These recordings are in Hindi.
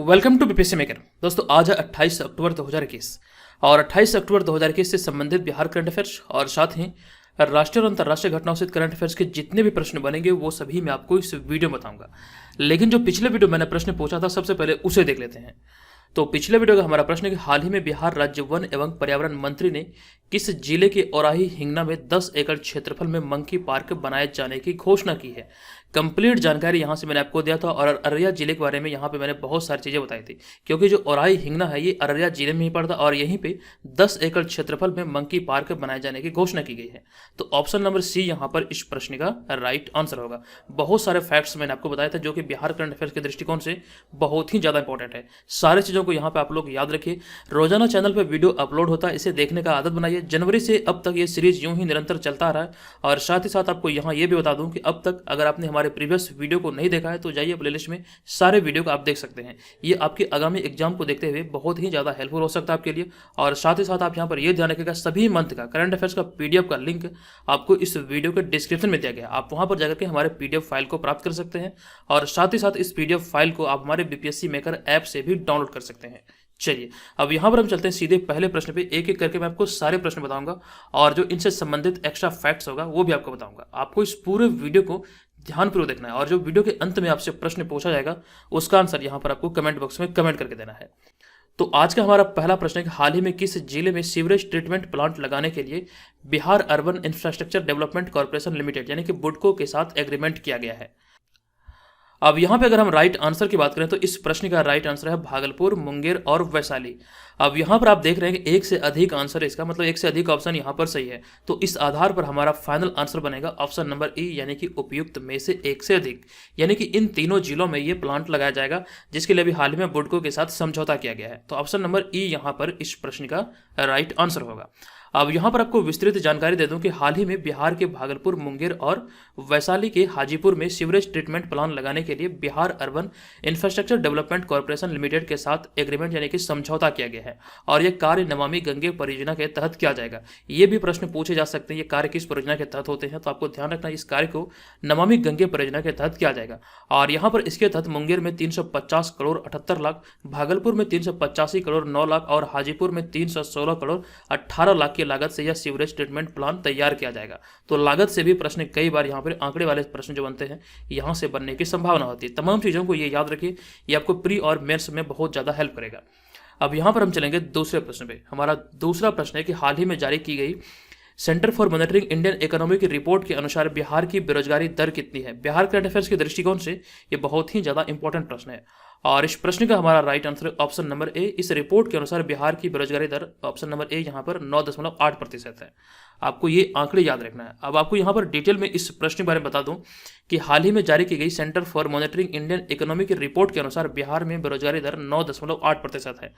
Welcome to BPSC maker. दोस्तों आज है 28 अक्टूबर 2021 और 28 अक्टूबर 2021 से संबंधित बिहार करंट अफेयर्स और साथ ही राष्ट्रीय और अंतर्राष्ट्रीय घटनाओं से करंट अफेयर्स के जितने भी प्रश्न बनेंगे वो सभी मैं आपको इस वीडियो में बताऊंगा। लेकिन जो पिछले वीडियो मैंने प्रश्न पूछा था सबसे पहले उसे देख लेते हैं। तो पिछले वीडियो का हमारा प्रश्न है कि हाल ही में बिहार राज्य वन एवं पर्यावरण मंत्री ने किस जिले के औराही हिंगना में 10 एकड़ क्षेत्रफल में मंकी पार्क बनाए जाने की घोषणा की है। कंप्लीट जानकारी यहाँ से मैंने आपको दिया था और अररिया जिले के बारे में यहाँ पे मैंने बहुत सारी चीज़ें बताई थी, क्योंकि जो औराही हिंगना है ये अररिया जिले में ही पड़ता और यहीं पे 10 एकड़ क्षेत्रफल में मंकी पार्क बनाए जाने की घोषणा की गई है। तो ऑप्शन नंबर सी यहाँ पर इस प्रश्न का राइट आंसर होगा। बहुत सारे फैक्ट्स मैंने आपको बताया था जो कि बिहार करंट अफेयर्स के दृष्टिकोण से बहुत ही ज़्यादा इंपॉर्टेंट है। सारी चीज़ों को यहाँ पर आप लोग याद रखिए। रोजाना चैनल पर वीडियो अपलोड होता है, इसे देखने का आदत बनाइए। जनवरी से अब तक ये सीरीज यूं ही निरंतर चलता रहा है और साथ ही साथ आपको यहाँ ये भी बता दूं कि अब तक अगर आपने हमारे प्रीवियस वीडियो को नहीं देखा है तो जाइए प्लेलिस्ट में सारे वीडियो को आप देख सकते हैं। ये आपके आगामी एग्जाम को देखते हुए बहुत ही ज़्यादा हेल्पफुल हो सकता है आपके लिए। और साथ ही साथ आप यहाँ पर ये ध्यान रखिएगा सभी मंथ का करंट अफेयर्स का पीडीएफ का लिंक आपको इस वीडियो के डिस्क्रिप्शन में दिया गया। आप वहाँ पर जाकर के हमारे पीडीएफ फाइल को प्राप्त कर सकते हैं और साथ ही साथ इस पीडीएफ फाइल को आप हमारे बीपीएससी मेकर ऐप से भी डाउनलोड कर सकते हैं। चलिए अब यहाँ पर हम चलते हैं सीधे पहले प्रश्न पे। एक एक करके मैं आपको सारे प्रश्न बताऊंगा और जो इनसे संबंधित एक्स्ट्रा फैक्ट्स होगा वो भी आपको बताऊंगा। आपको इस पूरे वीडियो को ध्यानपूर्वक देखना है और जो वीडियो के अंत में आपसे प्रश्न पूछा जाएगा उसका आंसर यहाँ पर आपको कमेंट बॉक्स में कमेंट करके देना है। तो आज का हमारा पहला प्रश्न है कि हाल ही में किस जिले में सीवरेज ट्रीटमेंट प्लांट लगाने के लिए Bihar urban infrastructure development corporation limited यानी कि बुडको के साथ एग्रीमेंट किया गया है। अब यहाँ पे अगर हम राइट आंसर की बात करें तो इस प्रश्न का राइट आंसर है भागलपुर, मुंगेर और वैशाली। अब यहाँ पर आप देख रहे हैं कि एक से अधिक आंसर है इसका, मतलब एक से अधिक ऑप्शन यहाँ पर सही है। तो इस आधार पर हमारा फाइनल आंसर बनेगा ऑप्शन नंबर ई यानी कि उपयुक्त में से एक से अधिक, यानी कि इन तीनों जिलों में ये प्लांट लगाया जाएगा जिसके लिए अभी हाल ही में बुडको के साथ समझौता किया गया है। तो ऑप्शन नंबर ई यहाँ पर इस प्रश्न का राइट आंसर होगा। अब यहाँ पर आपको विस्तृत जानकारी दे दूं कि हाल ही में बिहार के भागलपुर, मुंगेर और वैशाली के हाजीपुर में सीवरेज ट्रीटमेंट प्लांट लगाने के लिए Bihar urban infrastructure development corporation limited के साथ एग्रीमेंट यानी कि समझौता किया गया है और यह कार्य नमामि गंगे परियोजना के तहत किया जाएगा। ये भी प्रश्न पूछे जा सकते हैं ये कार्य किस परियोजना के तहत होते हैं, तो आपको ध्यान रखना इस कार्य को नमामि गंगे परियोजना के तहत किया जाएगा। और यहाँ पर इसके तहत मुंगेर में 350 करोड़ 78 लाख, भागलपुर में 385 करोड़ 9 लाख और हाजीपुर में 316 करोड़ 18 लाख की लागत से यह सीवरेज ट्रीटमेंट प्लांट तैयार किया जाएगा। तो लागत से भी प्रश्न कई बार यहाँ पर आंकड़े वाले प्रश्न जो बनते हैं यहाँ से बनने की संभावना होती है। तमाम चीज़ों को ये याद रखिए, ये आपको प्री और मेंस में बहुत ज़्यादा हेल्प करेगा। अब यहाँ पर हम चलेंगे दूसरे प्रश्न पे। हमारा दूसरा प्रश्न है कि हाल ही में जारी की गई centre for monitoring Indian economy की रिपोर्ट के अनुसार बिहार की बेरोजगारी दर कितनी है। बिहार करंट अफेयर्स के दृष्टिकोण से ये बहुत ही ज़्यादा इंपॉर्टेंट प्रश्न है और इस प्रश्न का हमारा right answer option number A. इस रिपोर्ट के अनुसार बिहार की बेरोजगारी दर ऑप्शन नंबर ए यहाँ पर 9.8% है। आपको ये आंकड़े याद रखना है। अब आपको यहाँ पर डिटेल में इस प्रश्न के बारे में बता दूं कि हाल ही में जारी की गई centre for monitoring Indian economy की रिपोर्ट के अनुसार बिहार में बेरोजगारी दर 9.8% है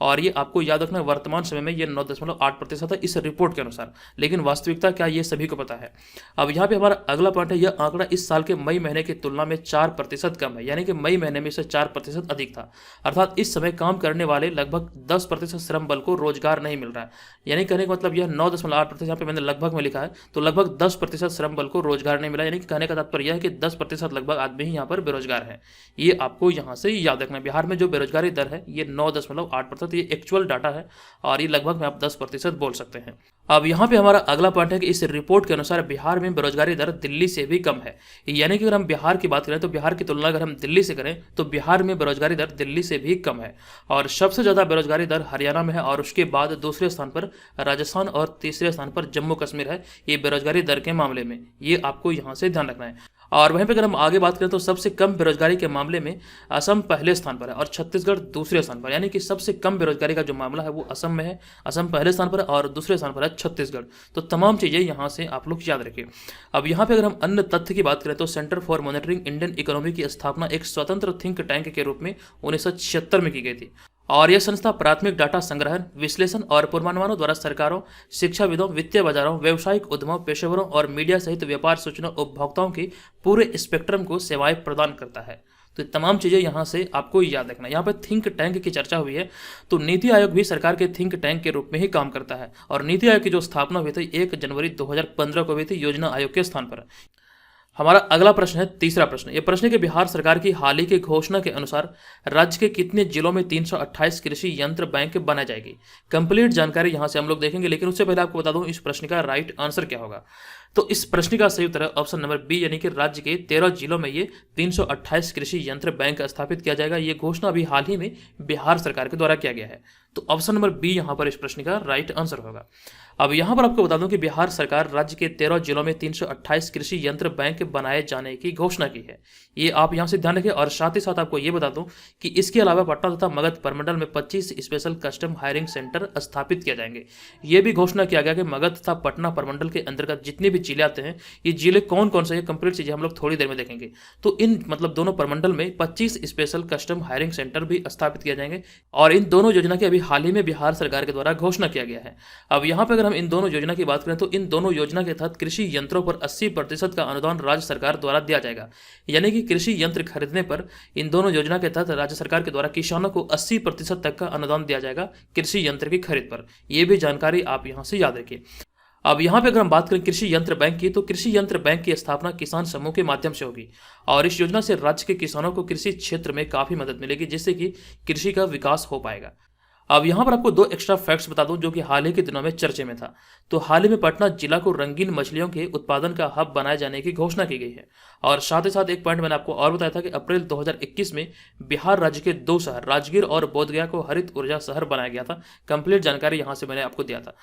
और ये आपको याद रखना वर्तमान समय में ये 9.8% है इस रिपोर्ट के अनुसार, लेकिन वास्तविकता क्या ये सभी को पता है। अब यहाँ पे हमारा अगला पॉइंट है, यह आंकड़ा इस साल के मई महीने की तुलना में 4% कम है, यानी कि मई महीने में से 4% अधिक था। अर्थात इस समय काम करने वाले लगभग 10% श्रम बल को रोजगार नहीं मिल रहा है। यानी कहने का मतलब यह 9.8%, यहाँ पे मैंने लगभग में लिखा है तो लगभग 10% श्रम बल को रोजगार नहीं मिला। यानी कि कहने का तात्पर्य यह है कि 10% लगभग आदमी ही यहाँ पर बेरोजगार है। ये आपको यहाँ से याद रखना है। बिहार में जो बेरोजगारी दर है ये 9.8%, ये एक्चुअल डाटा है और ये लगभग में आप 10% बोल सकते हैं। अब यहाँ पे हमारा अगला पॉइंट है कि इस रिपोर्ट के अनुसार बिहार में बेरोजगारी दर दिल्ली से भी कम है। यानी कि अगर हम बिहार की बात करें तो बिहार की तुलना अगर हम दिल्ली से करें तो बिहार में बेरोजगारी दर दिल्ली से भी कम है और सबसे ज़्यादा बेरोजगारी दर हरियाणा में है और उसके बाद दूसरे स्थान पर राजस्थान और तीसरे स्थान पर जम्मू कश्मीर है ये बेरोजगारी दर के मामले में। ये आपको यहाँ से ध्यान रखना है। और वहीं पर अगर हम आगे बात करें तो सबसे कम बेरोजगारी के मामले में असम पहले स्थान पर है और छत्तीसगढ़ दूसरे स्थान पर, यानी कि सबसे कम बेरोजगारी का जो मामला है वो असम में है। असम पहले स्थान पर और दूसरे स्थान पर है छत्तीसगढ़। तो तमाम चीज़ें यहाँ से आप लोग याद रखिए। अब यहाँ पे अगर हम अन्य तथ्य की बात करें तो centre for monitoring Indian economy की स्थापना एक स्वतंत्र थिंक टैंक के रूप में 1976 में की गई थी और यह संस्था प्राथमिक डाटा संग्रहण, विश्लेषण और पूर्वानुमानों द्वारा सरकारों, शिक्षाविदों, वित्तीय बाजारों, व्यावसायिक उद्यमों, पेशेवरों और मीडिया सहित व्यापार सूचना उपभोक्ताओं के पूरे स्पेक्ट्रम को सेवाएं प्रदान करता है। तो तमाम चीज़ें यहाँ से आपको याद रखना। यहाँ पर थिंक टैंक की चर्चा हुई है तो नीति आयोग भी सरकार के थिंक टैंक के रूप में ही काम करता है और नीति आयोग की जो स्थापना हुई थी 1 जनवरी 2015 को हुई थी योजना आयोग के स्थान पर। हमारा अगला प्रश्न है तीसरा प्रश्न। ये प्रश्न है कि बिहार सरकार की हाल ही की घोषणा के अनुसार राज्य के कितने जिलों में 328 कृषि यंत्र बैंक बनाई जाएगी। कंप्लीट जानकारी यहां से हम लोग देखेंगे, लेकिन उससे पहले आपको बता दूं इस प्रश्न का राइट आंसर क्या होगा। तो इस प्रश्न का सही उत्तर है ऑप्शन नंबर बी, यानी कि राज्य के 13 जिलों में ये 328 कृषि यंत्र बैंक स्थापित किया जाएगा। ये घोषणा अभी हाल ही में बिहार सरकार के द्वारा किया गया है। तो ऑप्शन नंबर बी यहां पर इस प्रश्न का राइट आंसर होगा। अब यहां पर आपको बता दूं कि बिहार सरकार राज्य के 13 जिलों में 328 कृषि यंत्र बैंक बनाए जाने की घोषणा की है। ये आप यहां से ध्यान रखें। और साथ ही साथ आपको ये बता दूं कि इसके अलावा पटना तथा मगध प्रमंडल में 25 स्पेशल कस्टम हायरिंग सेंटर स्थापित किए जाएंगे। ये भी घोषणा किया गया कि मगध तथा पटना प्रमंडल के अंतर्गत जितने भी जिले आते हैं, ये जिले कौन कौन से, ये कंप्लीट चीजें हम लोग थोड़ी देर में देखेंगे। तो इन मतलब दोनों प्रमंडल में 25 स्पेशल कस्टम हायरिंग सेंटर भी स्थापित किए जाएंगे। और इन दोनों योजना की अभी हाल ही में बिहार सरकार के द्वारा घोषणा किया गया है। अब यहाँ पे अगर हम इन दोनों योजना की बात करें तो इन दोनों योजना के तहत कृषि यंत्रों पर 80% का अनुदान राज्य सरकार द्वारा दिया जाएगा। यानी कि कृषि यंत्र खरीदने पर इन दोनों योजना के तहत राज्य सरकार के द्वारा किसानों को 80% तक का अनुदान दिया जाएगा कृषि यंत्र की खरीद पर। यह भी जानकारी आप यहां से याद रखिए। अब यहाँ पे अगर हम बात करें कृषि यंत्र बैंक की, तो कृषि यंत्र बैंक की स्थापना किसान समूह के माध्यम से होगी। और इस योजना से राज्य के किसानों को कृषि क्षेत्र में काफी मदद मिलेगी, जिससे कि कृषि का विकास हो पाएगा। अब यहाँ पर आपको दो एक्स्ट्रा फैक्ट्स बता दूं जो कि हाल ही के दिनों में चर्चे में था। तो हाल ही में पटना जिला को रंगीन मछलियों के उत्पादन का हब बनाए जाने की घोषणा की गई है। और साथ ही साथ एक पॉइंट मैंने आपको और बताया था कि अप्रैल 2021 में बिहार राज्य के 2 शहर राजगीर और बोधगया को हरित ऊर्जा शहर बनाया गया था। कंप्लीट जानकारी यहाँ से मैंने आपको दिया था।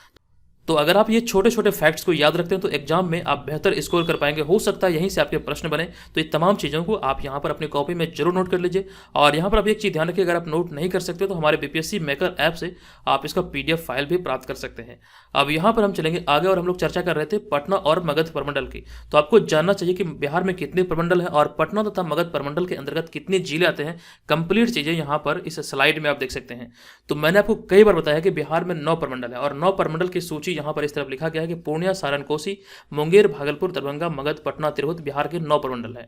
तो अगर आप ये छोटे छोटे फैक्ट्स को याद रखते हैं तो एग्जाम में आप बेहतर स्कोर कर पाएंगे। हो सकता है यहीं से आपके प्रश्न बने। तो ये तमाम चीज़ों को आप यहाँ पर अपनी कॉपी में जरूर नोट कर लीजिए। और यहाँ पर आप एक चीज़ ध्यान रखिए, अगर आप नोट नहीं कर सकते तो हमारे बीपीएससी मेकर ऐप से आप इसका PDF फाइल भी प्राप्त कर सकते हैं। अब यहाँ पर हम चलेंगे आगे और हम लोग चर्चा कर रहे थे पटना और मगध प्रमंडल की। तो आपको जानना चाहिए कि बिहार में कितने प्रमंडल हैं और पटना तथा मगध प्रमंडल के अंतर्गत कितने जिले आते हैं। कंप्लीट चीज़ें यहाँ पर इस स्लाइड में आप देख सकते हैं। तो मैंने आपको कई बार बताया कि बिहार में 9 प्रमंडल है और 9 प्रमंडल की सूची यहाँ पर इस तरफ लिखा गया है कि पूर्णिया, सारण, कोसी, मुंगेर, भागलपुर, दरभंगा, मगध, पटना, तिरहुत बिहार के 9 प्रमंडल है।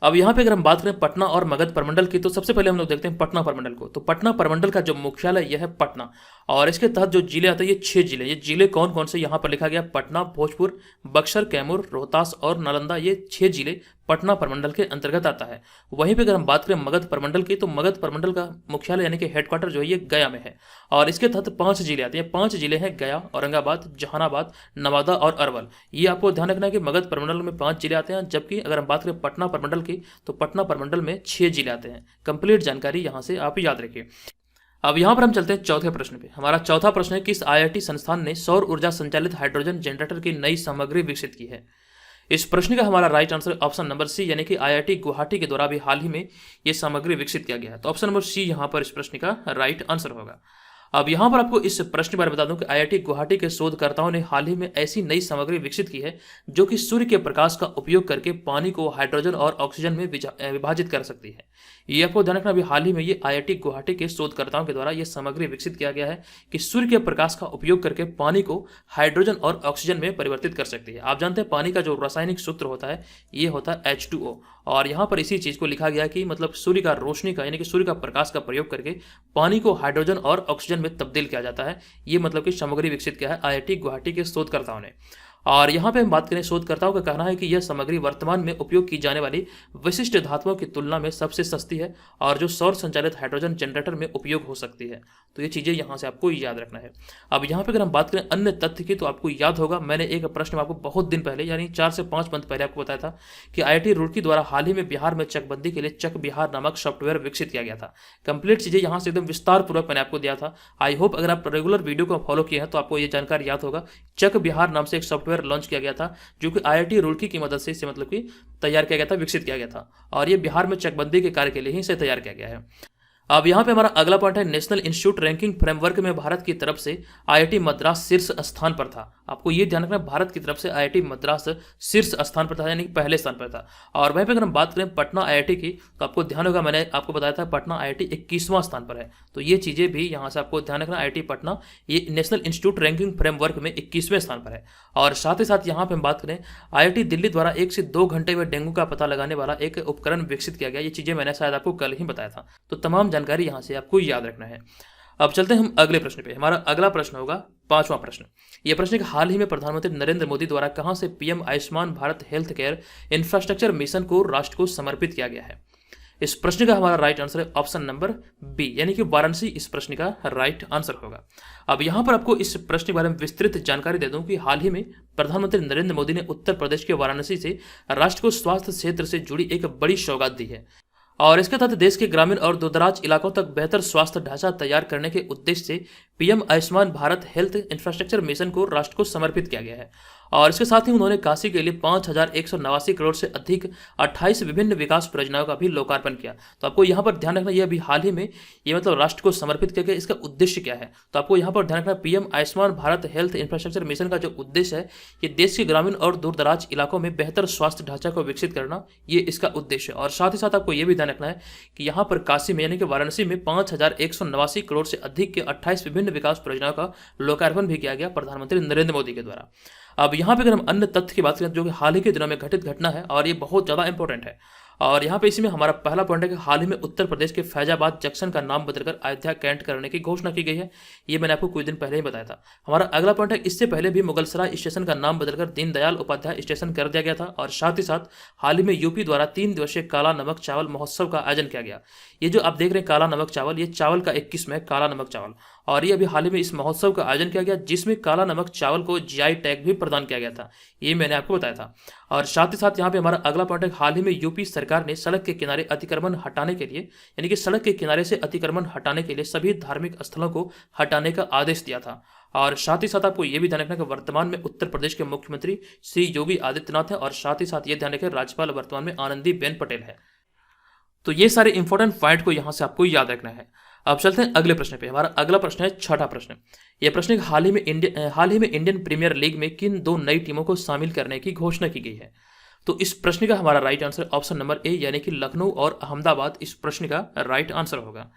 अब यहाँ पे अगर हम बात करें पटना और मगध प्रमंडल की, तो सबसे पहले हम लोग देखते हैं पटना प्रमंडल को। तो पटना प्रमंडल का जो मुख्यालय यह है पटना, और इसके तहत जो जिले आते हैं ये 6 जिले। ये जिले कौन कौन से यहाँ पर लिखा गया, पटना, भोजपुर, बक्सर, कैमूर, रोहतास और नालंदा। ये 6 जिले पटना प्रमंडल के अंतर्गत आता है। वहीं पे अगर हम बात करें मगध प्रमंडल की, तो मगध प्रमंडल का मुख्यालय यानी कि हेडक्वार्टर जो है ये गया में है। और इसके तहत 5 जिले आते हैं। 5 जिले हैं गया, औरंगाबाद, जहानाबाद, नवादा और अरवल। ये आपको ध्यान रखना है कि मगध प्रमंडल में 5 जिले आते हैं, जबकि अगर हम बात करें पटना प्रमंडल की तो पटना प्रमंडल में 6 जिले आते हैं। कंप्लीट जानकारी यहाँ से आप याद रखिए। अब यहाँ पर हम चलते हैं चौथे प्रश्न पे। हमारा चौथा प्रश्न है, किस IIT संस्थान ने सौर ऊर्जा संचालित हाइड्रोजन जनरेटर की नई सामग्री विकसित की है। इस प्रश्न का हमारा right answer option number C, यानी कि IIT गुवाहाटी के द्वारा भी हाल ही में यह सामग्री विकसित किया गया है। तो ऑप्शन नंबर सी यहाँ पर इस प्रश्न का राइट आंसर होगा। अब यहाँ पर आपको इस प्रश्न के बारे में बता दूं कि IIT गुवाहाटी के शोधकर्ताओं ने हाल ही में ऐसी नई सामग्री विकसित की है जो कि सूर्य के प्रकाश का उपयोग करके पानी को हाइड्रोजन और ऑक्सीजन में विभाजित कर सकती है। ये आपको ध्यान रखना, अभी हाल ही में ये IIT गुवाहाटी के शोधकर्ताओं के द्वारा ये सामग्री विकसित किया गया है कि सूर्य के प्रकाश का उपयोग करके पानी को हाइड्रोजन और ऑक्सीजन में परिवर्तित कर सकती है। आप जानते हैं पानी का जो रासायनिक सूत्र होता है ये होता है H2O। और यहाँ पर इसी चीज़ को लिखा गया कि मतलब सूर्य का रोशनी का यानी कि सूर्य का प्रकाश का प्रयोग करके पानी को हाइड्रोजन और ऑक्सीजन में तब्दील किया जाता है। ये मतलब कि सामग्री विकसित किया है IIT गुवाहाटी के शोधकर्ताओं ने। और यहाँ पे हम बात करें, शोधकर्ताओं का कहना है कि यह सामग्री वर्तमान में उपयोग की जाने वाली विशिष्ट धातुओं की तुलना में सबसे सस्ती है और जो सौर संचालित हाइड्रोजन जनरेटर में उपयोग हो सकती है। तो ये चीज़ें यहाँ से आपको याद रखना है। अब यहाँ पे अगर हम बात करें अन्य तथ्य की, तो आपको याद होगा मैंने एक प्रश्न आपको बहुत दिन पहले यानी 4 से 5 मंथ पहले आपको बताया था कि IIT रुड़की द्वारा हाल ही में बिहार में चकबंदी के लिए चक बिहार नामक सॉफ्टवेयर विकसित किया गया था। कंप्लीट चीज़ें यहाँ से एकदम विस्तार पूर्वक मैंने आपको दिया था। आई होप अगर आप रेगुलर वीडियो को फॉलो किए हैं तो आपको ये जानकारी याद होगा। चक बिहार नाम से एक सॉफ्टवेयर लॉन्च किया गया था जो कि IIT रुड़की की मदद से इसे मतलब कि तैयार किया गया था, विकसित किया गया था। और ये बिहार में चकबंदी के कार्य के लिए ही इसे तैयार किया गया है। अब यहाँ पे हमारा अगला पॉइंट है, नेशनल इंस्टीट्यूट रैंकिंग फ्रेमवर्क में भारत की तरफ से IIT मद्रास शीर्ष स्थान पर था। आपको ये ध्यान रखना, भारत की तरफ से IIT मद्रास शीर्ष स्थान पर था यानी कि पहले स्थान पर था। और वहीं पे अगर हम बात करें पटना IIT की, तो आपको ध्यान होगा मैंने आपको बताया था पटना IIT 21वां स्थान पर है। तो ये चीज़ें भी यहाँ से आपको ध्यान रखना, IIT पटना ये नेशनल इंस्टीट्यूट रैंकिंग फ्रेमवर्क में 21वें स्थान पर है। और साथ ही साथ यहाँ पे हम बात करें, IIT दिल्ली द्वारा 1 से 2 घंटे में डेंगू का पता लगाने वाला एक उपकरण विकसित किया गया। ये चीज़ें मैंने शायद आपको कल ही बताया था। तो तमाम जानकारी यहाँ से आपको याद रखना है। अब चलते हैं हम अगले प्रश्न पे। हमारा अगला प्रश्न होगा, पांचवा प्रश्न, यह प्रश्न है कि हाल ही में प्रधानमंत्री नरेंद्र मोदी द्वारा कहां से PM Ayushman Bharat health care infrastructure mission को राष्ट्र को समर्पित किया गया है। इस प्रश्न का हमारा राइट आंसर है ऑप्शन नंबर बी, यानी कि वाराणसी इस प्रश्न का राइट आंसर होगा। अब यहां पर आपको इस प्रश्न के बारे में विस्तृत जानकारी दे दूं कि हाल ही में प्रधानमंत्री नरेंद्र मोदी ने उत्तर प्रदेश के वाराणसी से राष्ट्र को स्वास्थ्य क्षेत्र से जुड़ी एक बड़ी सौगात दी है और इसके तहत देश के ग्रामीण और दूरदराज इलाकों तक बेहतर स्वास्थ्य ढांचा तैयार करने के उद्देश्य से PM Ayushman Bharat health infrastructure mission को राष्ट्र को समर्पित किया गया है। और इसके साथ ही उन्होंने काशी के लिए 5,189 करोड़ से अधिक 28 विभिन्न विकास परियोजनाओं का भी लोकार्पण किया। तो आपको यहाँ पर ध्यान रखना, यह अभी हाल ही में ये मतलब राष्ट्र को समर्पित किया गया। इसका उद्देश्य क्या है, तो आपको यहाँ पर ध्यान रखना, PM Ayushman Bharat health infrastructure mission का जो उद्देश्य है, ये देश के ग्रामीण और दूरदराज इलाकों में बेहतर स्वास्थ्य ढांचा को विकसित करना, ये इसका उद्देश्य है। और साथ ही साथ आपको ये भी ध्यान रखना है कि यहाँ पर काशी में यानी कि वाराणसी में 5,189 करोड़ से अधिक के 28 विभिन्न विकास परियोजनाओं का लोकार्पण भी किया गया प्रधानमंत्री नरेंद्र मोदी के द्वारा। अब यहाँ पे अगर हम अन्य तथ्य की बात करें जो कि हाल ही के दिनों में घटित घटना है और ये बहुत ज़्यादा इंपॉर्टेंट है, और यहाँ पे इसी में हमारा पहला पॉइंट है कि हाल ही में उत्तर प्रदेश के फैजाबाद जंक्शन का नाम बदलकर अयोध्या कैंट करने की घोषणा की गई है। ये मैंने आपको कुछ दिन पहले ही बताया था। हमारा अगला पॉइंट है, इससे पहले भी मुगलसराय स्टेशन का नाम बदलकर दीनदयाल उपाध्याय स्टेशन कर दिया गया था। और साथ ही साथ हाल ही में यूपी द्वारा 3 दिवसीय काला नमक चावल महोत्सव का आयोजन किया गया। ये जो आप देख रहे हैं काला नमक चावल, ये चावल का एक किस्म है काला नमक चावल, और ये अभी हाल ही में इस महोत्सव का आयोजन किया गया जिसमें काला नमक चावल को जीआई टैग भी प्रदान किया गया था। ये मैंने आपको बताया था। और साथ ही साथ यहाँ पे हमारा अगला पॉइंट है, हाल ही में यूपी सरकार ने सड़क के किनारे अतिक्रमण हटाने के लिए, यानी कि सड़क के किनारे से अतिक्रमण हटाने के लिए सभी धार्मिक स्थलों को हटाने का आदेश दिया था। और साथ ही साथ आपको यह भी ध्यान रखना कि वर्तमान में उत्तर प्रदेश के मुख्यमंत्री श्री योगी आदित्यनाथ है, और साथ ही साथ ये ध्यान रखें राज्यपाल वर्तमान में आनंदीबेन पटेल है। तो ये सारे इंपॉर्टेंट पॉइंट को यहां से आपको याद रखना है। अब चलते हैं अगले प्रश्न पे। हमारा अगला प्रश्न है छठा प्रश्न। यह प्रश्न है हाल ही में इंडियन प्रीमियर लीग में किन 2 नई टीमों को शामिल करने की घोषणा की गई है। तो इस प्रश्न का हमारा right answer option number A, यानी कि लखनऊ और अहमदाबाद इस प्रश्न का राइट आंसर होगा।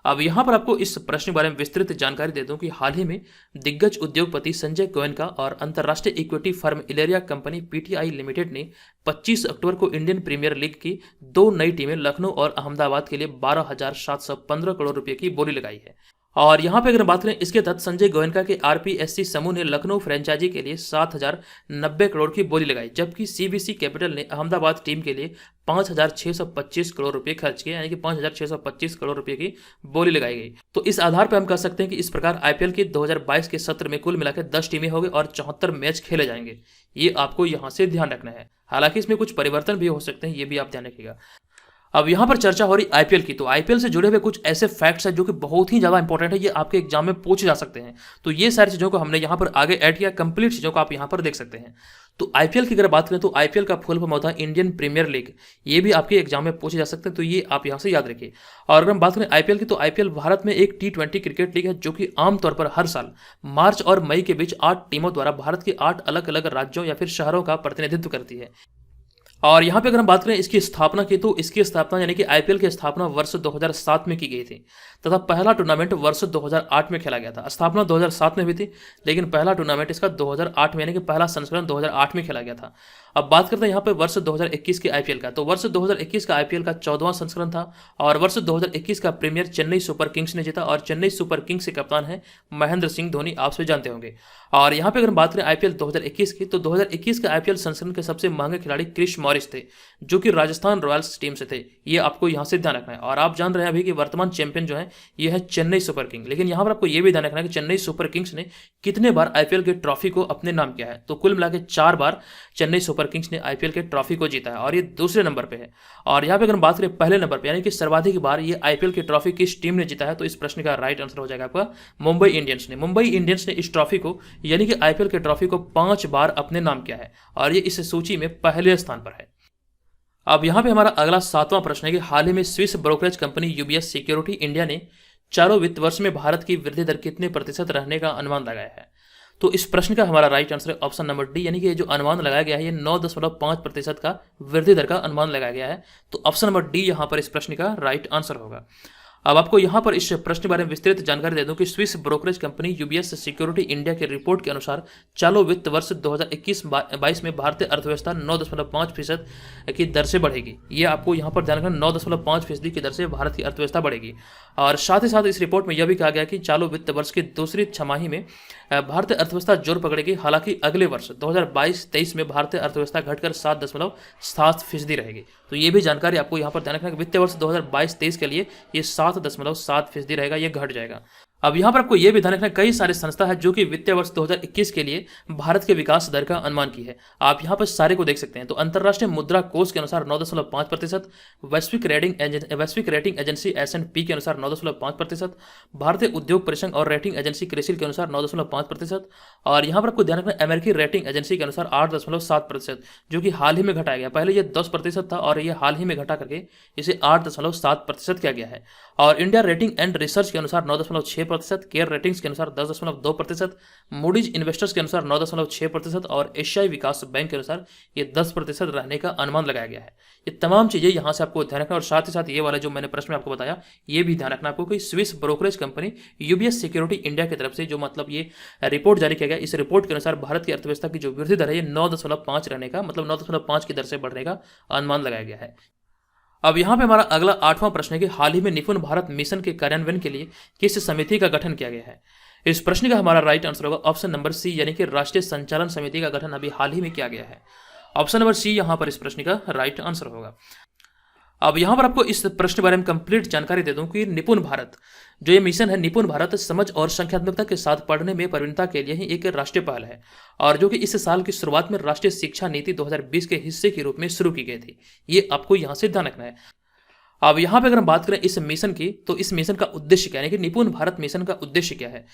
अब यहां पर आपको इस प्रश्न के बारे में विस्तृत जानकारी दे दूं कि हाल ही में दिग्गज उद्योगपति संजय गोयनका और अंतर्राष्ट्रीय इक्विटी फर्म इलेरिया कंपनी पीटीआई लिमिटेड ने 25 अक्टूबर को इंडियन प्रीमियर लीग की 2 नई टीमें लखनऊ और अहमदाबाद के लिए 12,715 करोड़ रुपए की बोली लगाई है। और यहाँ पे अगर बात करें, इसके तहत संजय गोयनका के आरपीएससी समूह ने लखनऊ फ्रेंचाइजी के लिए 7,090 करोड़ की बोली लगाई, जबकि सीबीसी कैपिटल ने अहमदाबाद टीम के लिए 5,625 करोड़ रुपए खर्च किए, यानी कि 5,625 करोड़ रुपए की बोली लगाई गई। तो इस आधार पर हम कह सकते हैं कि इस प्रकार आईपीएल के 2022 के सत्र में कुल मिलाकर 10 टीमें होंगी और 74 मैच खेले जाएंगे। ये आपको यहाँ से ध्यान रखना है। हालांकि इसमें कुछ परिवर्तन भी हो सकते हैं, ये भी आप ध्यान रखिएगा। अब यहाँ पर चर्चा हो रही आईपीएल की, तो आईपीएल से जुड़े हुए कुछ ऐसे फैक्ट्स हैं जो कि बहुत ही ज़्यादा इंपॉर्टेंट है, ये आपके एग्जाम में पूछे जा सकते हैं। तो ये सारी चीज़ों को हमने यहाँ पर आगे ऐड किया, कंप्लीट चीज़ों को आप यहाँ पर देख सकते हैं। तो आईपीएल की अगर बात करें तो आईपीएल का फुल फॉर्म होता है इंडियन प्रीमियर लीग। ये भी आपके एग्जाम में पूछे जा सकते हैं, तो ये आप यहाँ से याद रखिए। और अगर हम बात करें आईपीएल की, तो आईपीएल भारत में एक T20 क्रिकेट लीग है जो कि आमतौर पर हर साल मार्च और मई के बीच 8 टीमों द्वारा भारत के 8 अलग अलग राज्यों या फिर शहरों का प्रतिनिधित्व करती है। और यहाँ पे अगर हम बात करें इसकी स्थापना की, तो इसकी स्थापना यानी कि आईपीएल की स्थापना वर्ष 2007 में की गई थी तथा पहला टूर्नामेंट वर्ष 2008 में खेला गया था। स्थापना 2007 में भी थी, लेकिन पहला टूर्नामेंट इसका 2008 में, यानी कि पहला संस्करण 2008 में खेला गया था। अब बात करते हैं यहाँ पे वर्ष 2021 के आईपीएल का। तो वर्ष 2021 का आईपीएल का 14वां संस्करण था और वर्ष 2021 का प्रीमियर चेन्नई सुपर किंग्स ने जीता, और चेन्नई सुपर किंग्स के कप्तान हैं महेंद्र सिंह धोनी, आप सभी जानते होंगे। और यहाँ पे अगर बात करें आईपीएल 2021 की, तो 2021 के आईपीएल संस्करण के सबसे महंगे खिलाड़ी क्रिस मॉरिस थे, जो कि राजस्थान रॉयल्स टीम से थे। ये आपको यहाँ से ध्यान रखना है। और आप जान रहे हैं अभी कि वर्तमान चैंपियन जो है ये है चेन्नई सुपर किंग। लेकिन यहाँ पर आपको ये भी ध्यान रखना है कि चेन्नई सुपर किंग्स ने कितने बार आईपीएल के ट्रॉफी को अपने नाम किया है। तो कुल मिला के 4 बार चेन्नई सुपर किंग्स ने आईपीएल के ट्रॉफी को जीता है, और ये दूसरे नंबर पे है। और यहाँ पे अगर बात करें पहले नंबर पे, यानी कि सर्वाधिक बार ये आईपीएल की ट्रॉफी किस टीम ने जीता है, तो इस प्रश्न का राइट आंसर हो जाएगा आपका मुंबई इंडियंस ने। मुंबई इंडियंस ने इस ट्रॉफी को, यानी कि आईपीएल के ट्रॉफी को 5 बार अपने नाम किया है, और ये इस सूची में पहले स्थान पर है। अब यहाँ पे हमारा अगला 7वां प्रश्न है कि हाल ही में Swiss brokerage company UBS security India ने चारों वित्त वर्ष में भारत की वृद्धि दर कितने प्रतिशत रहने का अनुमान लगाया है। तो इस प्रश्न का हमारा राइट आंसर है ऑप्शन नंबर डी, यानी कि ये जो अनुमान लगाया गया है ये 9.5% का वृद्धि दर का अनुमान लगाया गया है। तो ऑप्शन नंबर डी यहाँ पर इस प्रश्न का राइट आंसर होगा। अब आपको यहाँ पर इस प्रश्न के बारे में विस्तृत जानकारी दे दूं कि Swiss brokerage company UBS security India की रिपोर्ट के अनुसार चालू वित्त वर्ष 2021-22 में भारतीय अर्थव्यवस्था 9.5% की दर से बढ़ेगी। ये आपको यहाँ पर ध्यान रखना, 9.5% की दर से भारत की अर्थव्यवस्था बढ़ेगी। और साथ ही साथ इस रिपोर्ट में यह भी कहा गया कि चालू वित्त वर्ष की दूसरी छमाही में भारतीय अर्थव्यवस्था जोर पकड़ेगी। हालांकि अगले वर्ष 2022-23 में भारतीय अर्थव्यवस्था घटकर 7.7% रहेगी। तो ये भी जानकारी आपको यहाँ पर ध्यान रखना कि वित्तीय वर्ष 2022-23 के लिए ये 7.7% रहेगा, ये घट जाएगा। अब यहाँ पर आपको ये भी ध्यान रखना, कई सारे संस्था है जो कि वित्तीय वर्ष 2021 के लिए भारत के विकास दर का अनुमान की है। आप यहाँ पर सारे को देख सकते हैं। तो अंतर्राष्ट्रीय मुद्रा कोष के अनुसार 9.5%, वैश्विक रेटिंग एजेंसी S&P के अनुसार 9.5%, भारतीय उद्योग परिसंघ और रेटिंग एजेंसी क्रिसिल के अनुसार 9.5%, और यहाँ पर आपको ध्यान रखना अमेरिकी रेटिंग एजेंसी के अनुसार 8.7%, जो कि हाल ही में घटाया गया। पहले ये 10% था और ये हाल ही में घटा करके इसे 8.7% किया गया है। और इंडिया रेटिंग एंड रिसर्च के अनुसार 9.6%, केयर रेटिंग्स के अनुसार 10.2%, मूडीज इन्वेस्टर्स के अनुसार 9.6% और एशियाई विकास बैंक के अनुसार ये 10% रहने का अनुमान लगाया गया है। ये तमाम चीजें यहाँ से आपको ध्यान रखना, और साथ ही साथ ये वाला जो मैंने प्रश्न में आपको बताया ये भी ध्यान रखना आपको कि Swiss brokerage company UBS security India की तरफ से जो मतलब ये रिपोर्ट जारी किया गया, इस रिपोर्ट के अनुसार भारत की अर्थव्यवस्था की जो वृद्धि दर है ये 9.5 रहने का, मतलब 9.5 की दर से बढ़ने का अनुमान लगाया गया है। अब यहाँ पे हमारा अगला 8वां प्रश्न है कि हाल ही में निपुण भारत मिशन के कार्यान्वयन के लिए किस समिति का गठन किया गया है। इस प्रश्न का हमारा राइट आंसर होगा ऑप्शन नंबर सी, यानी कि राष्ट्रीय संचालन समिति का गठन अभी हाल ही में किया गया है। ऑप्शन नंबर सी यहाँ पर इस प्रश्न का राइट आंसर होगा। अब यहाँ पर आपको इस प्रश्न के बारे में कंप्लीट जानकारी दे दूं कि निपुण भारत जो ये मिशन है, निपुण भारत समझ और संख्यात्मकता के साथ पढ़ने में प्रवीणता के लिए ही एक राष्ट्रीय पहल है, और जो कि इस साल की शुरुआत में राष्ट्रीय शिक्षा नीति 2020 के हिस्से के रूप में शुरू की गई थी। ये आपको यहाँ से ध्यान रखना है। अब यहाँ पे अगर हम बात करें इस मिशन की, तो इस मिशन का उद्देश्य क्या है, कि निपुण भारत मिशन का उद्देश्य क्या है।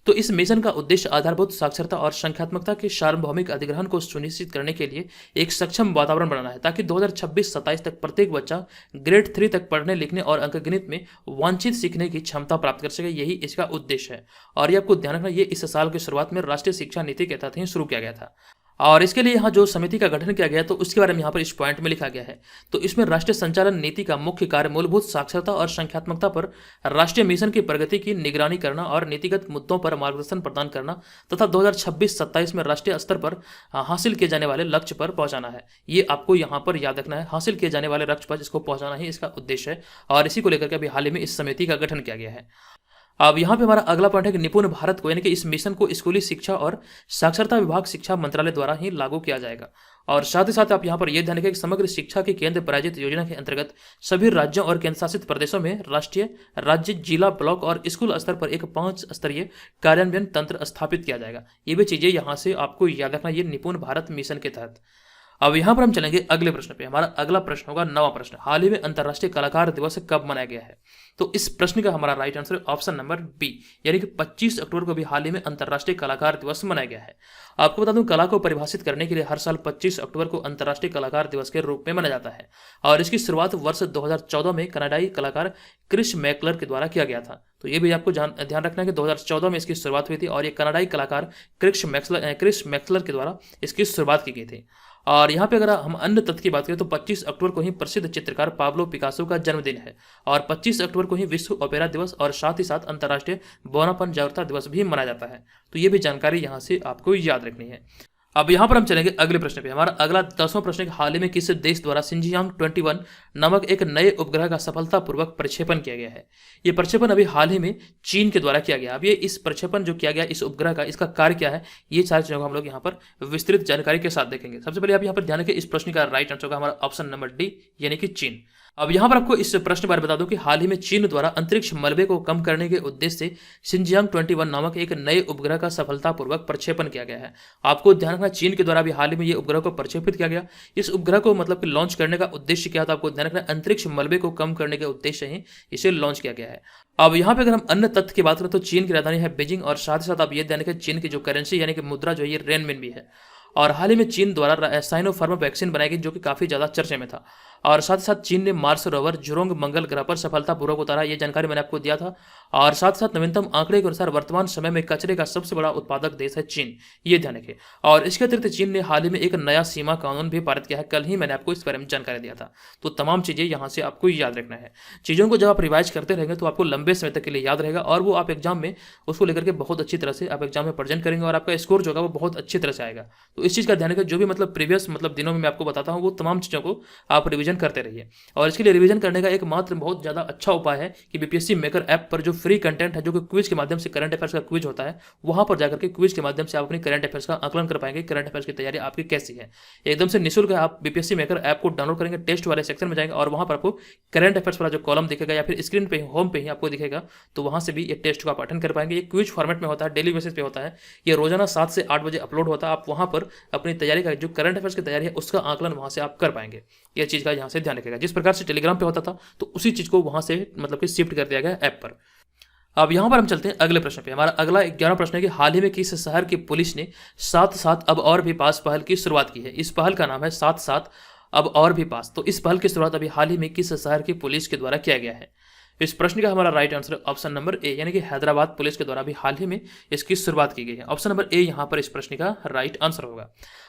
तो इस मिशन का उद्देश्य आधारभूत साक्षरता और संख्यात्मकता के सार्वभौमिक अधिग्रहण को सुनिश्चित करने के लिए एक सक्षम वातावरण बनाना है, ताकि 2026-27 तक प्रत्येक बच्चा ग्रेड 3 तक पढ़ने लिखने और अंकगणित में वांछित सीखने की क्षमता प्राप्त कर सके। यही इसका उद्देश्य है, और ये आपको ध्यान रखना, ये इस साल की शुरुआत में राष्ट्रीय शिक्षा नीति के तहत ही शुरू किया गया था। और इसके लिए यहाँ जो समिति का गठन किया गया तो उसके बारे में यहाँ पर इस पॉइंट में लिखा गया है। तो इसमें राष्ट्रीय संचालन नीति का मुख्य कार्य मूलभूत साक्षरता और संख्यात्मकता पर राष्ट्रीय मिशन की प्रगति की निगरानी करना और नीतिगत मुद्दों पर मार्गदर्शन प्रदान करना तथा 2026-27 में राष्ट्रीय स्तर पर हासिल किए जाने वाले लक्ष्य पर पहुंचाना है। ये आपको यहाँ पर याद रखना है, हासिल किए जाने वाले लक्ष्य पर जिसको पहुंचाना ही इसका उद्देश्य है, और इसी को लेकर के अभी हाल ही में इस समिति का गठन किया गया है। अब यहाँ पे हमारा अगला पॉइंट है कि निपुण भारत को, यानी कि इस मिशन को स्कूली शिक्षा और साक्षरता विभाग शिक्षा मंत्रालय द्वारा ही लागू किया जाएगा। और साथ ही साथ आप यहाँ पर यह ध्यान रखें कि समग्र शिक्षा की केंद्र प्रायोजित योजना के अंतर्गत सभी राज्यों और केंद्र शासित प्रदेशों में राष्ट्रीय, राज्य, जिला, ब्लॉक और स्कूल स्तर पर एक 5 स्तरीय कार्यान्वयन तंत्र स्थापित किया जाएगा। ये भी चीजें यहाँ से आपको याद रखना, ये निपुण भारत मिशन के तहत। अब यहाँ पर हम चलेंगे अगले प्रश्न पे। हमारा अगला प्रश्न होगा 9वां प्रश्न, हाल ही में अंतर्राष्ट्रीय कलाकार दिवस कब मनाया गया है। तो इस प्रश्न का हमारा right answer option number B, यानी कि 25 अक्टूबर को भी हाल ही में अंतर्राष्ट्रीय कलाकार दिवस मनाया गया है। आपको बता दूं, कला को परिभाषित करने के लिए हर साल 25 अक्टूबर को अंतर्राष्ट्रीय कलाकार दिवस के रूप में मनाया जाता है, और इसकी शुरुआत वर्ष 2014 में कनाडाई कलाकार क्रिस मैकलर के द्वारा किया गया था। तो ये भी आपको ध्यान रखना है कि 2014 में इसकी शुरुआत हुई थी, और ये कनाडाई कलाकार क्रिस मैकलर के द्वारा इसकी शुरुआत की गई थी। और यहाँ पे अगर हम अन्य तथ्य की बात करें तो 25 अक्टूबर को ही प्रसिद्ध चित्रकार पाब्लो पिकासो का जन्मदिन है, और 25 अक्टूबर को ही विश्व ओपेरा दिवस और साथ ही साथ अंतर्राष्ट्रीय बौनापन जागरूकता दिवस भी मनाया जाता है। तो ये भी जानकारी यहाँ से आपको याद रखनी है। अब यहाँ पर हम चलेंगे अगले प्रश्न पे। हमारा अगला 10वां प्रश्न है, हाल ही में किस देश द्वारा शिनजियांग 21 नामक एक नए उपग्रह का सफलतापूर्वक प्रक्षेपण किया गया है। ये प्रक्षेपण अभी हाल ही में चीन के द्वारा किया गया। अब ये इस प्रक्षेपण जो किया गया इस उपग्रह का, इसका कार्य क्या है, ये सारी चीजों को हम लोग यहाँ पर विस्तृत जानकारी के साथ देखेंगे। सबसे पहले आप यहाँ पर ध्यान रखें, इस प्रश्न का राइट आंसर होगा हमारा ऑप्शन नंबर डी, यानी कि चीन। अब यहाँ पर आपको इस प्रश्न के बारे में बता दूं कि हाल ही में चीन द्वारा अंतरिक्ष मलबे को कम करने के उद्देश्य से शिनजियांग 21 नामक एक नए उपग्रह का सफलतापूर्वक प्रक्षेपण किया गया है। आपको ध्यान रखना, चीन के द्वारा भी हाल ही में ये उपग्रह को प्रक्षेपित किया गया। इस उपग्रह को मतलब कि लॉन्च करने का उद्देश्य क्या था, आपको ध्यान रखना, अंतरिक्ष मलबे को कम करने के उद्देश्य ही इसे लॉन्च किया गया है। अब यहाँ पे अगर हम अन्य तथ्य की बात करें तो चीन की राजधानी है बीजिंग, और साथ ही साथ आप ये ध्यान रखें, चीन की जो करेंसी यानी कि मुद्रा जो है ये रेनमिन भी है। और हाल ही में चीन द्वारा साइनोफार्मा वैक्सीन बनाई गई जो कि काफी ज्यादा चर्चे में था। और साथ ही साथ चीन ने मार्स रोवर जुरोंग मंगल ग्रह पर सफलतापूर्वक उतारा, ये जानकारी मैंने आपको दिया था। और साथ साथ नवीनतम आंकड़े के अनुसार वर्तमान समय में कचरे का सबसे बड़ा उत्पादक देश है चीन, ये ध्यान रखें। और इसके अतिरिक्त चीन ने हाल ही में एक नया सीमा कानून भी पारित किया है, कल ही मैंने आपको इस बारे में जानकारी दिया था। तो तमाम चीजें यहाँ से आपको याद रखना है। चीजों को जब आप रिवाइज करते रहेंगे तो आपको लंबे समय तक के लिए याद रहेगा और वो आप एग्जाम में उसको लेकर के बहुत अच्छी तरह से आप एग्जाम में प्रेजेंट करेंगे और आपका स्कोर जो होगा वो बहुत अच्छी तरह से आएगा। तो इस चीज का ध्यान रखें, जो भी प्रीवियस दिनों में मैं आपको बताता हूँ वो तमाम चीजों को आप रिवीजन करते रहिए। और इसके लिए रिवीजन करने का एकमात्र बहुत ज्यादा अच्छा उपाय है कि बीपीएससी मेकर ऐप पर जो फ्री कंटेंट है, जो कि क्विज के माध्यम से करंट अफेयर्स का क्विज होता है, वहां पर जाकर के क्विज के माध्यम से आप अपनी करंट अफेयर्स का आकलन कर पाएंगे, करंट अफेयर्स की तैयारी आपकी कैसी है। एकदम से निःशुल्क है। आप बीपीएससी मेकर ऐप को डाउनलोड करेंगे, टेस्ट वाले सेक्शन में जाएंगे और वहां पर आपको करंट अफेयर्स वाला जो कॉलम दिखेगा या फिर स्क्रीन पे होम पे ही आपको दिखेगा, तो वहां से भी ये टेस्ट को आप अटेंड कर पाएंगे। ये क्विज फॉर्मेट में होता है, डेली बेसिस पे होता है, ये रोजाना 7 से 8 बजे अपलोड होता है। आप वहां पर अपनी तैयारी का जो करंट अफेयर्स की तैयारी है उसका आकलन वहां से आप कर पाएंगे। ये चीज का यहाँ से ध्यान रखेगा। जिस प्रकार से टेलीग्राम पे होता था तो उसी चीज को वहां से कि शिफ्ट कर दिया गया ऐप पर। अब यहां पर हम चलते हैं अगले प्रश्न पे। हमारा अगला 11वां प्रश्न है कि हाल ही में किस शहर की पुलिस ने साथ साथ अब और भी पास पहल की शुरुआत की है। इस पहल का नाम है साथ साथ अब और भी पास। तो इस पहल की शुरुआत अभी हाल ही में किस शहर की पुलिस के द्वारा किया गया है। इस प्रश्न का हमारा right answer option number A, यानी कि हैदराबाद पुलिस के द्वारा भी हाल ही में इसकी शुरुआत की गई है। ऑप्शन नंबर ए यहां पर इस प्रश्न का राइट आंसर होगा।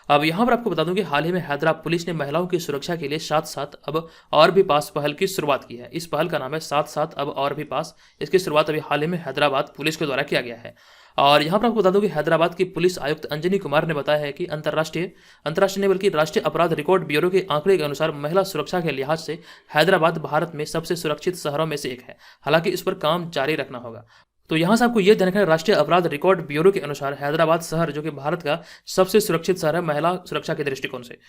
अब यहां पर आपको बता दूं कि हाल ही में हैदराबाद पुलिस ने महिलाओं की सुरक्षा के लिए साथ साथ अब और भी पास पहल की शुरुआत की है। इस पहल का नाम है साथ साथ अब और भी पास। इसकी शुरुआत अभी हाल ही में हैदराबाद पुलिस के द्वारा किया गया है। और यहां पर आपको बता दूं कि हैदराबाद की पुलिस आयुक्त अंजनी कुमार ने बताया है कि अंतर्राष्ट्रीय नहीं बल्कि राष्ट्रीय अपराध रिकॉर्ड ब्यूरो के आंकड़े के अनुसार महिला सुरक्षा के लिहाज से हैदराबाद भारत में सबसे सुरक्षित शहरों में से एक है। हालांकि इस पर काम जारी रखना होगा। तो यहां से आपको यह ध्यान रखना है, राष्ट्रीय अपराध रिकॉर्ड ब्यूरो के अनुसार हैदराबाद शहर जो कि भारत का सबसे सुरक्षित शहर है महिला सुरक्षा के दृष्टिकोण से।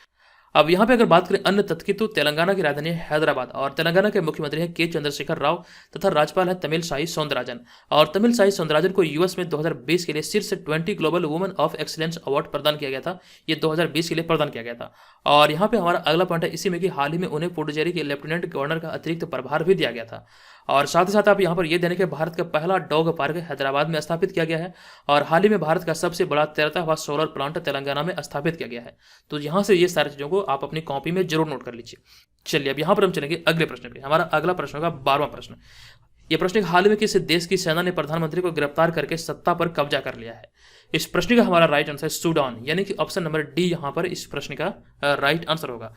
अब यहाँ पे अगर बात करें अन्य तथ्य की, तो तेलंगाना की राजधानी है हैदराबाद और तेलंगाना के मुख्यमंत्री हैं के चंद्रशेखर राव तथा राज्यपाल है तमिलसाई सौंदरराजन। और तमिलसाई सौंदरराजन को यूएस में 2020 के लिए शीर्ष 20 global women of excellence award प्रदान किया गया था। ये 2020 के लिए प्रदान किया गया था। और यहाँ पे हमारा अगला पॉइंट है इसी में कि हाल ही में उन्हें पुडुचेरी के लेफ्टिनेंट गवर्नर का अतिरिक्त प्रभार भी दिया गया था। और साथ ही साथ आप यहाँ पर यह देने के भारत का पहला डॉग पार्क हैदराबाद में स्थापित किया गया है और हाल ही में भारत का सबसे बड़ा तैरता हुआ सोलर प्लांट तेलंगाना में स्थापित किया गया है। तो यहाँ से ये सारी चीजों को आप अपनी कॉपी में जरूर नोट कर लीजिए। चलिए अब यहाँ पर हम चलेंगे अगले प्रश्न पे। हमारा अगला प्रश्न होगा 12वां प्रश्न। यह प्रश्न हाल ही में किस देश की सेना ने प्रधानमंत्री को गिरफ्तार करके सत्ता पर कब्जा कर लिया है। इस प्रश्न का हमारा राइट आंसर है सूडान, यानी कि ऑप्शन नंबर डी यहाँ पर इस प्रश्न का राइट आंसर होगा।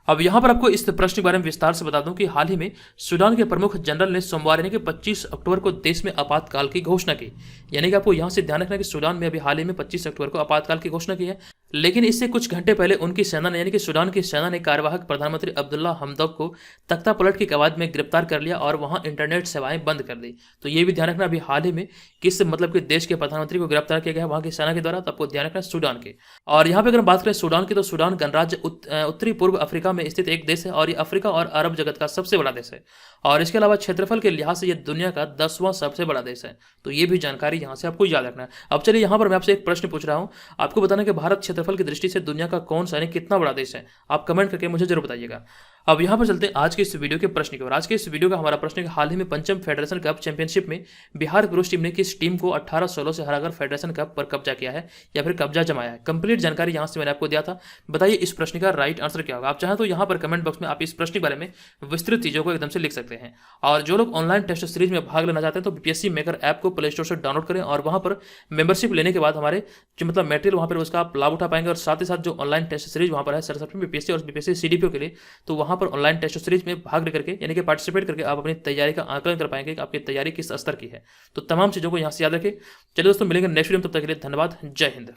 अब यहां पर आपको इस प्रश्न के बारे में विस्तार से बता दूं कि हाल ही में सूडान के प्रमुख जनरल ने सोमवार यानी कि 25 अक्टूबर को देश में आपातकाल की घोषणा की। यानी कि आपको यहां से ध्यान रखना कि सूडान में अभी हाल ही में 25 अक्टूबर को आपातकाल की घोषणा की है। लेकिन इससे कुछ घंटे पहले उनकी सेना ने यानी कि सूडान की सेना ने कार्यवाहक प्रधानमंत्री अब्दुल्ला हमदौक को तख्ता पलट की कवायद में गिरफ्तार कर लिया और वहां इंटरनेट सेवाएं बंद कर दी। तो ये भी ध्यान रखना अभी हाल ही में किस कि देश के प्रधानमंत्री को गिरफ्तार किया गया वहां की सेना के द्वारा। तो आपको ध्यान रखना सूडान के। और यहाँ पे अगर बात करें सूडान की, तो सूडान गणराज्य उत्तरी पूर्व अफ्रीका में स्थित एक देश है और ये अफ्रीका और अरब जगत का सबसे बड़ा देश है। और इसके अलावा क्षेत्रफल के लिहाज से ये दुनिया का 10वां सबसे बड़ा देश है। तो ये भी जानकारी यहाँ से आपको याद रखना है। अब चलिए यहाँ पर मैं आपसे एक प्रश्न पूछ रहा हूँ, आपको बताना कि भारत क्षेत्रफल की दृष्टि से दुनिया का कौन सा यानी कितना बड़ा देश है। आप कमेंट करके मुझे जरूर बताइएगा। अब यहाँ पर चलते हैं आज के इस वीडियो के प्रश्न की ओर। आज के इस वीडियो का हमारा प्रश्न है कि हाल ही में पंचम फेडरेशन कप चैंपियनशिप में बिहार पुरुष टीम ने किस टीम को 18-16 से हराकर फेडरेशन कप पर कब्जा किया है या फिर कब्जा जमाया है। कंप्लीट जानकारी यहाँ से मैंने आपको दिया था। बताइए इस प्रश्न का राइट आंसर क्या होगा। आप चाहें तो यहाँ पर कमेंट बॉक्स में आप इस प्रश्न के बारे में विस्तृत चीजों को एकदम से लिख सकते हैं। और जो लोग ऑनलाइन टेस्ट सीरीज में भाग लेना चाहते हैं तो बीपीएससी मेकर ऐप को प्ले स्टोर से डाउनलोड करें और वहां पर मेंबरशिप लेने के बाद हमारे जो मटेरियल वहां पर उसका आप लाभ उठा पाएंगे। और साथ ही साथ जो ऑनलाइन टेस्ट सीरीज वहां पर है सरसप्ट में बीपीएससी और बीपीएससी सीडीपीओ के लिए, तो वहां पर ऑनलाइन टेस्ट सीरीज में भाग लेकर यानी कि पार्टिसिपेट करके आप अपनी तैयारी का आकलन कर पाएंगे कि आपकी तैयारी किस स्तर की है। तो तमाम चीजों को यहां से याद रखें। चलिए दोस्तों मिलेंगे नेक्स्ट वीडियो में, तब तक के लिए धन्यवाद। जय हिंद।